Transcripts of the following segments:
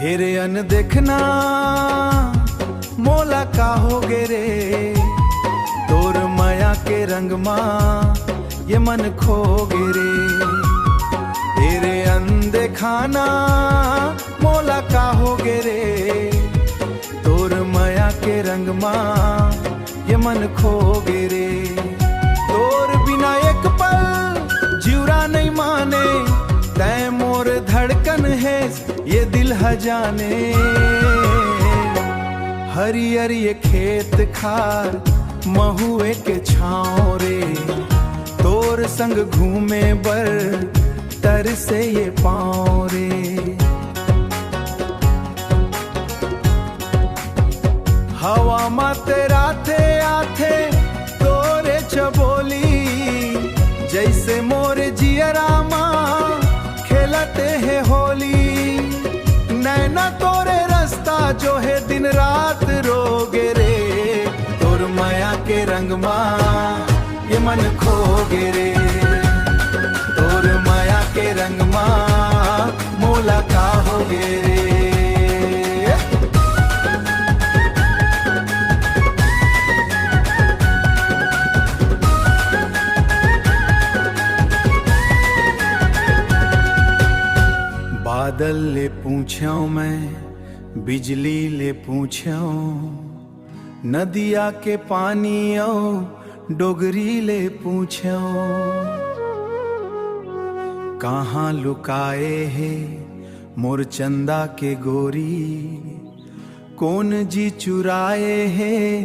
हेरे अन देखना मोला का हो गे रे, तोर माया के रंग माँ ये मन खो गे रे। हेरे अन देखाना मोला का हो गे रे, तोर माया के रंग माँ ये मन खो गे रे। तोर बिना एक पल जीवरा नहीं माने, तै मोर धड़कन है ये दिल हजाने। हरियर ये खेत खार महुए के छाँव रे, तोर संग घूमे बर तर से ये पाँव रे। हवा मा तेरा थे आथे तोरे चबोली, जैसे मोर जियरा माँ खेलते हैं होली। नैना तोरे रास्ता जो है दिन रात रोगे रे, तोर माया के रंग माँ ये मन खो गे रे। तोर माया के रंग माँ मोला का हो गे रे। बादल ले पूछ्यो मैं बिजली ले पूछ्यो, नदिया के पानी ओ डोगरी ले पूछ्यो। कहाँ लुकाए है मोर चंदा के गोरी, कौन जी चुराए है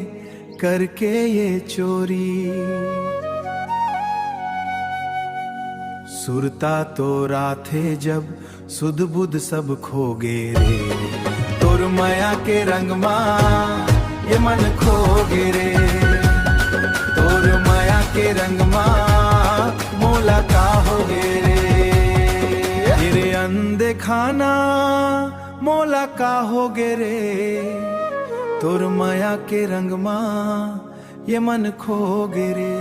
करके ये चोरी। सुरता तो राथे जब सुध बुध सब खो गे रे, तोर माया के रंग माँ ये मन खो गे रे। तोर माया के रंग माँ मोला का हो गे रे। तेरे अनदेखाना मोला का हो गे रे, तोर माया के रंग माँ ये मन खो गे रे।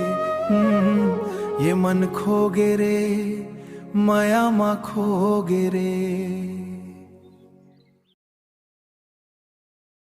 ये मन खो गे रे, माया मा खो गे रे।